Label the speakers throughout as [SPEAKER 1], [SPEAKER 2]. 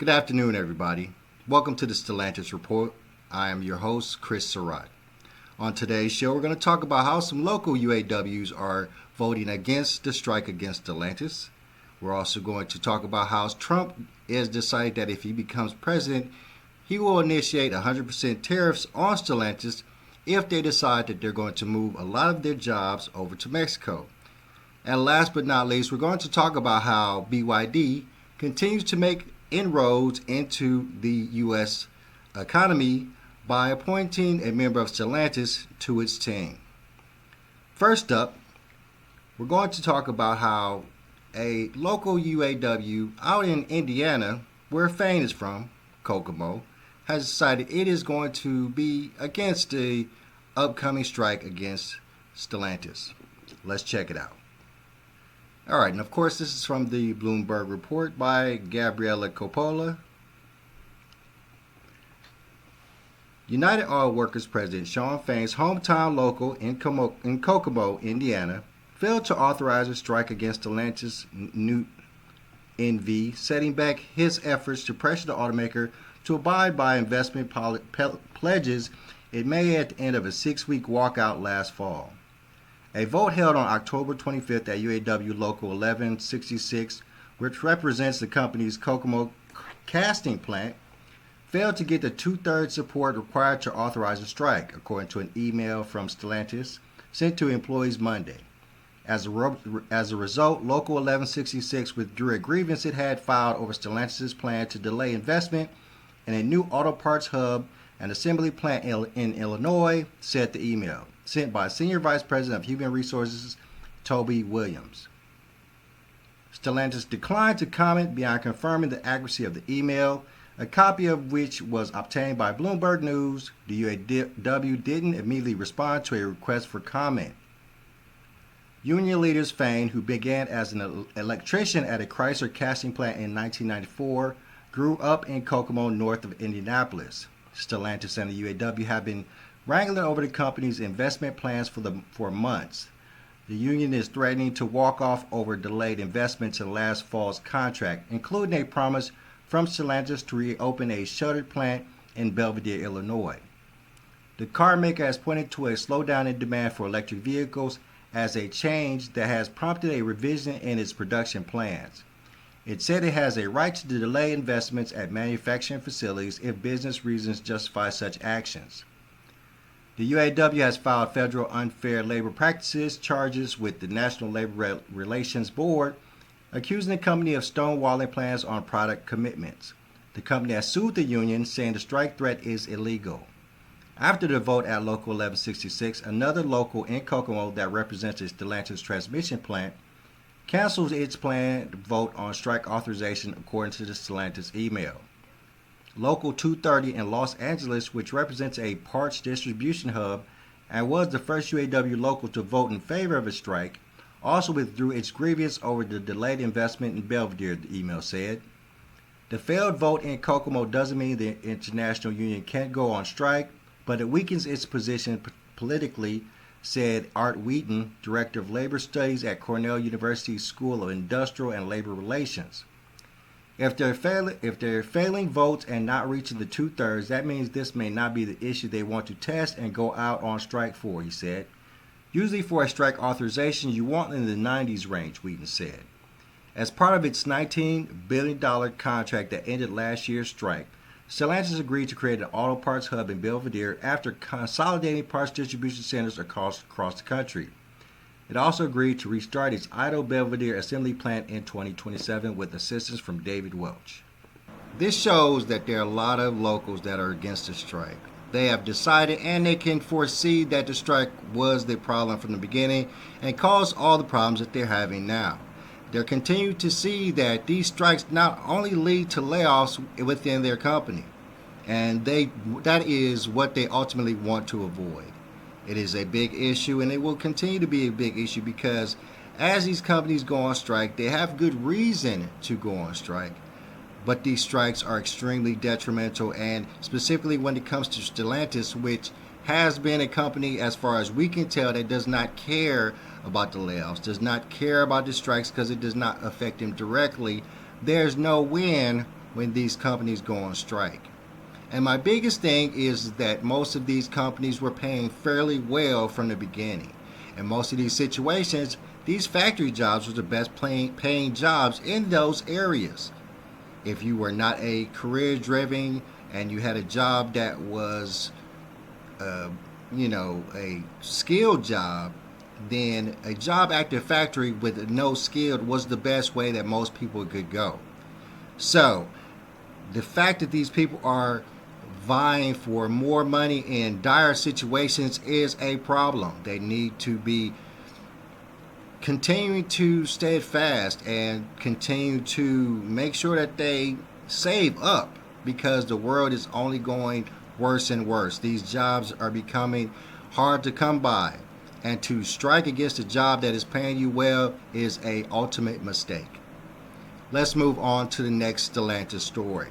[SPEAKER 1] Good afternoon, everybody. Welcome to the Stellantis Report. I am your host, Chris Surratt. On today's show, we're going to talk about how some local UAWs are voting against the strike against Stellantis. We're also going to talk about how Trump has decided that if he becomes president, he will initiate 100% tariffs on Stellantis if they decide that they're going to move a lot of their jobs over to Mexico. And last but not least, we're going to talk about how BYD continues to make inroads into the U.S. economy by appointing a member of Stellantis to its team. First up, we're going to talk about how a local UAW out in Indiana, where Fane is from, Kokomo, has decided it is going to be against the upcoming strike against Stellantis. Let's check it out. All right, and of course, this is from the Bloomberg Report by Gabriella Coppola. United Auto Workers President Shawn Fain's hometown local in Kokomo, Indiana, failed to authorize a strike against Stellantis new NV, setting back his efforts to pressure the automaker to abide by investment pledges it made at the end of a 6-week walkout last fall. A vote held on October 25th at UAW Local 1166, which represents the company's Kokomo casting plant, failed to get the two-thirds support required to authorize a strike, according to an email from Stellantis sent to employees Monday. As a result, Local 1166 withdrew a grievance it had filed over Stellantis' plan to delay investment in a new auto parts hub and assembly plant in Illinois, said the email, sent by Senior Vice President of Human Resources Toby Williams. Stellantis declined to comment beyond confirming the accuracy of the email, a copy of which was obtained by Bloomberg News. The UAW didn't immediately respond to a request for comment. Union leaders Fane, who began as an electrician at a Chrysler casting plant in 1994, grew up in Kokomo, north of Indianapolis. Stellantis and the UAW have been wrangling over the company's investment plans for months. The union is threatening to walk off over delayed investments in last fall's contract, including a promise from Stellantis to reopen a shuttered plant in Belvidere, Illinois. The car maker has pointed to a slowdown in demand for electric vehicles as a change that has prompted a revision in its production plans. It said it has a right to delay investments at manufacturing facilities if business reasons justify such actions. The UAW has filed federal unfair labor practices charges with the National Labor Relations Board, accusing the company of stonewalling plans on product commitments. The company has sued the union, saying the strike threat is illegal. After the vote at Local 1166, another local in Kokomo that represents the Stellantis transmission plant canceled its planned vote on strike authorization, according to the Stellantis email. Local 230 in Los Angeles, which represents a parts distribution hub and was the first UAW local to vote in favor of a strike, also withdrew its grievance over the delayed investment in Belvidere, the email said. The failed vote in Kokomo doesn't mean the International Union can't go on strike, but it weakens its position politically, said Art Wheaton, Director of Labor Studies at Cornell University's School of Industrial and Labor Relations. If they're failing votes and not reaching the two-thirds, that means this may not be the issue they want to test and go out on strike for, he said. Usually for a strike authorization, you want in the 90s range, Wheaton said. As part of its $19 billion contract that ended last year's strike, Stellantis agreed to create an auto parts hub in Belvidere after consolidating parts distribution centers across the country. It also agreed to restart its idle Belvidere assembly plant in 2027 with assistance from David Welch. This shows that there are a lot of locals that are against the strike. They have decided and they can foresee that the strike was the problem from the beginning and caused all the problems that they're having now. They're continuing to see that these strikes not only lead to layoffs within their company, and that is what they ultimately want to avoid. It is a big issue, and it will continue to be a big issue because as these companies go on strike, they have good reason to go on strike. But these strikes are extremely detrimental, and specifically when it comes to Stellantis, which has been a company, as far as we can tell, that does not care about the layoffs, does not care about the strikes because it does not affect them directly. There's no win when these companies go on strike. And my biggest thing is that most of these companies were paying fairly well from the beginning. In most of these situations, these factory jobs were the best paying jobs in those areas. If you were not a career driven and you had a job that was, a skilled job, then a job at the factory with no skilled was the best way that most people could go. So, the fact that these people are vying for more money in dire situations is a problem. They need to be continuing to stay fast and continue to make sure that they save up, because the world is only going worse and worse. These jobs are becoming hard to come by, and to strike against a job that is paying you well is a ultimate mistake. Let's move on to the next Stellantis story.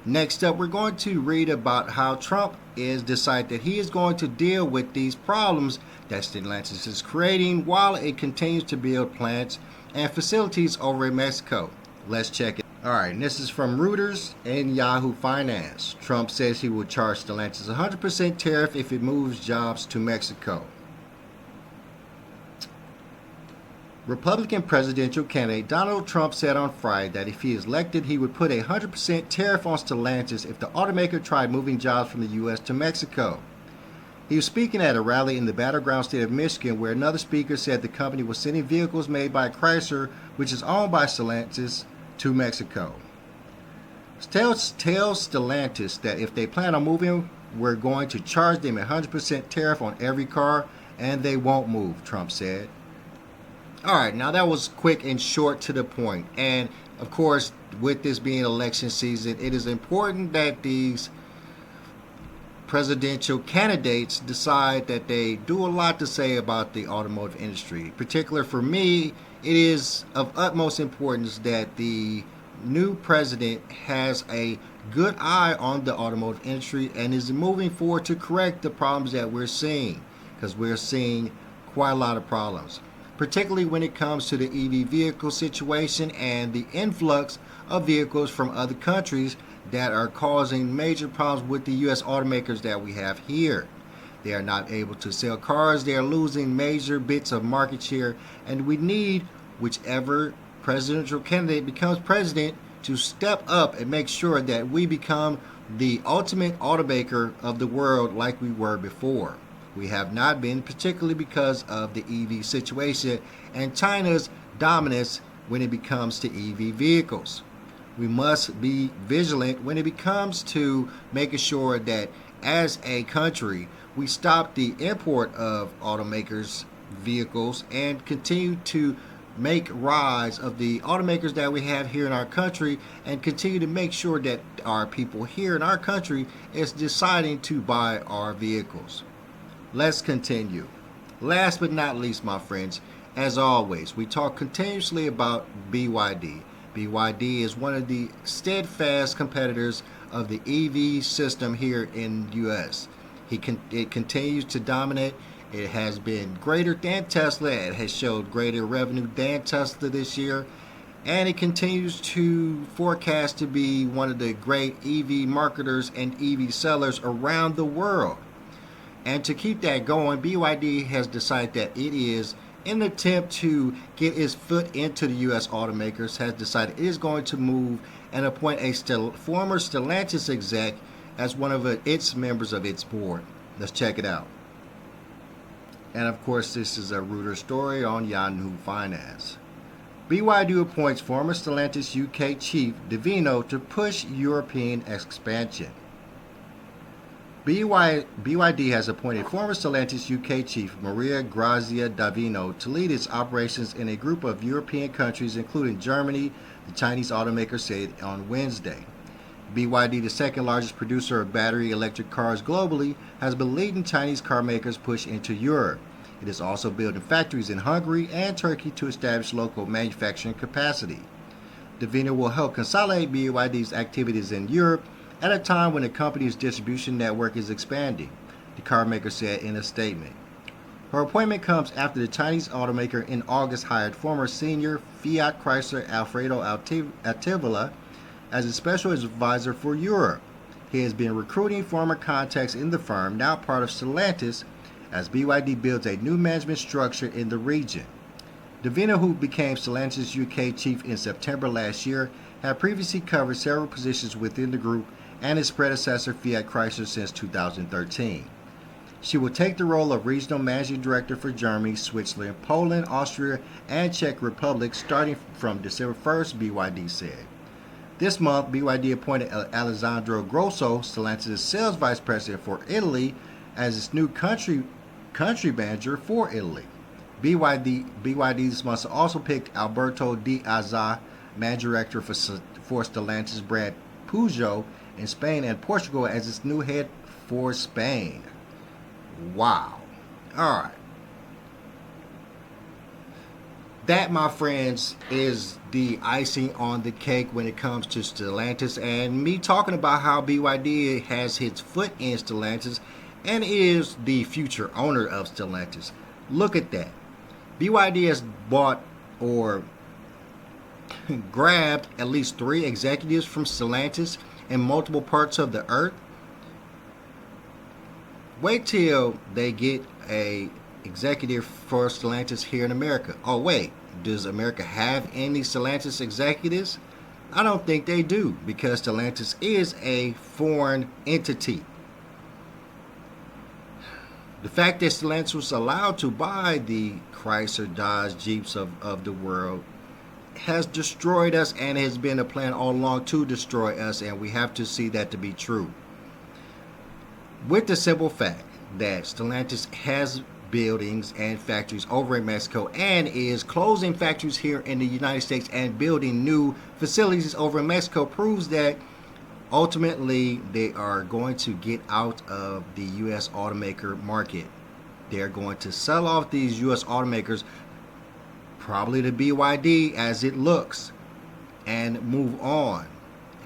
[SPEAKER 1] Next up, we're going to read about how Trump is decided that he is going to deal with these problems that Stellantis is creating while it continues to build plants and facilities over in Mexico. Let's check it. All right, and this is from Reuters and Yahoo Finance. Trump says he will charge Stellantis 100% tariff if it moves jobs to Mexico. Republican presidential candidate Donald Trump said on Friday that if he is elected, he would put a 100% tariff on Stellantis if the automaker tried moving jobs from the U.S. to Mexico. He was speaking at a rally in the battleground state of Michigan, where another speaker said the company was sending vehicles made by Chrysler, which is owned by Stellantis, to Mexico. Tell Stellantis that if they plan on moving, we're going to charge them a 100% tariff on every car, and they won't move, Trump said. All right, now that was quick and short to the point. And of course, with this being election season, it is important that these presidential candidates decide that they do a lot to say about the automotive industry. In particular, for me, it is of utmost importance that the new president has a good eye on the automotive industry and is moving forward to correct the problems that we're seeing, because we're seeing quite a lot of problems, particularly when it comes to the EV vehicle situation and the influx of vehicles from other countries that are causing major problems with the U.S. automakers that we have here. They are not able to sell cars. They are losing major bits of market share, and we need whichever presidential candidate becomes president to step up and make sure that we become the ultimate automaker of the world like we were before. We have not been, particularly because of the EV situation and China's dominance when it comes to EV vehicles. We must be vigilant when it comes to making sure that as a country we stop the import of automakers' vehicles and continue to make rise of the automakers that we have here in our country, and continue to make sure that our people here in our country is deciding to buy our vehicles. Let's continue. Last but not least, my friends, as always, we talk continuously about BYD. BYD is one of the steadfast competitors of the EV system here in the U.S. It continues to dominate. It has been greater than Tesla. It has showed greater revenue than Tesla this year. And it continues to forecast to be one of the great EV marketers and EV sellers around the world. And to keep that going, BYD has decided that it is, in an attempt to get its foot into the U.S. automakers, has decided it is going to move and appoint a former Stellantis exec as one of its members of its board. Let's check it out. And of course, this is a Reuters story on Yahoo Finance. BYD appoints former Stellantis UK chief Davino to push European expansion. BYD has appointed former Stellantis UK chief Maria Grazia Davino to lead its operations in a group of European countries, including Germany, the Chinese automaker said on Wednesday. BYD, the second largest producer of battery electric cars globally, has been leading Chinese car makers' push into Europe. It is also building factories in Hungary and Turkey to establish local manufacturing capacity. Davino will help consolidate BYD's activities in Europe at a time when the company's distribution network is expanding, the car maker said in a statement. Her appointment comes after the Chinese automaker in August hired former senior Fiat Chrysler Alfredo Altivola as a special advisor for Europe. He has been recruiting former contacts in the firm, now part of Stellantis, as BYD builds a new management structure in the region. Davina, who became Stellantis UK chief in September last year, had previously covered several positions within the group and its predecessor Fiat Chrysler since 2013. She will take the role of regional managing director for Germany, Switzerland, Poland, Austria, and Czech Republic starting from December 1st, BYD said. This month, BYD appointed Alessandro Grosso, Stellantis' sales vice president for Italy, as its new country manager for Italy. BYD this month also picked Alberto Di Azza, managing director for Stellantis brand Peugeot in Spain and Portugal, as its new head for Spain. Wow. All right. That, my friends, is the icing on the cake when it comes to Stellantis, and me talking about how BYD has its foot in Stellantis and is the future owner of Stellantis. Look at that. BYD has bought or grabbed at least 3 executives from Stellantis in multiple parts of the earth. Wait till they get a executive for Stellantis here in America. Oh wait, does America have any Stellantis executives? I don't think they do, because Stellantis is a foreign entity. The fact that Stellantis was allowed to buy the Chrysler, Dodge, Jeeps of the world has destroyed us, and has been a plan all along to destroy us, and we have to see that to be true. With the simple fact that Stellantis has buildings and factories over in Mexico and is closing factories here in the United States and building new facilities over in Mexico, proves that ultimately they are going to get out of the U.S. automaker market. They're going to sell off these U.S. automakers, probably to BYD as it looks, and move on,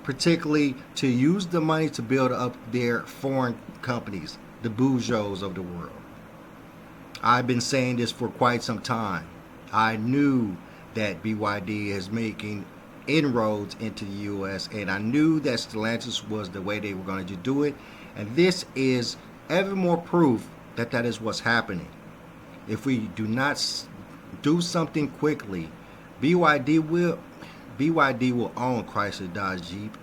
[SPEAKER 1] particularly to use the money to build up their foreign companies, the Peugeots of the world. I've been saying this for quite some time. I knew that BYD is making inroads into the U.S., and I knew that Stellantis was the way they were going to do it, and this is ever more proof that that is what's happening. If we do not do something quickly, BYD will own Chrysler, Dodge, Jeep.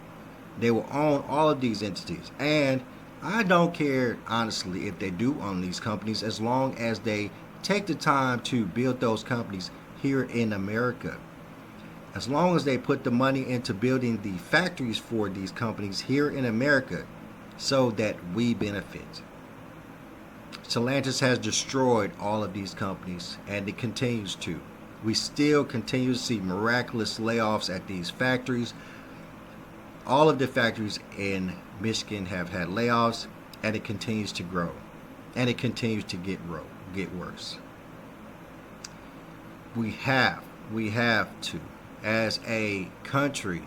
[SPEAKER 1] They will own all of these entities, and I don't care, honestly, if they do own these companies, as long as they take the time to build those companies here in America. As long as they put the money into building the factories for these companies here in America, so that we benefit. Stellantis has destroyed all of these companies, and it continues to. We still continue to see miraculous layoffs at these factories. All of the factories in Michigan have had layoffs, and it continues to grow, and it continues to get worse. We have to, as a country,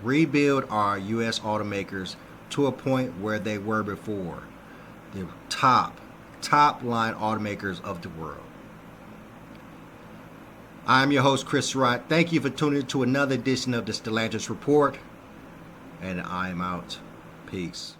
[SPEAKER 1] rebuild our U.S. automakers to a point where they were before, the top line automakers of the world. I'm your host, Chris Surratt. Thank you for tuning in to another edition of the Stellantis Report, and I'm out. Peace.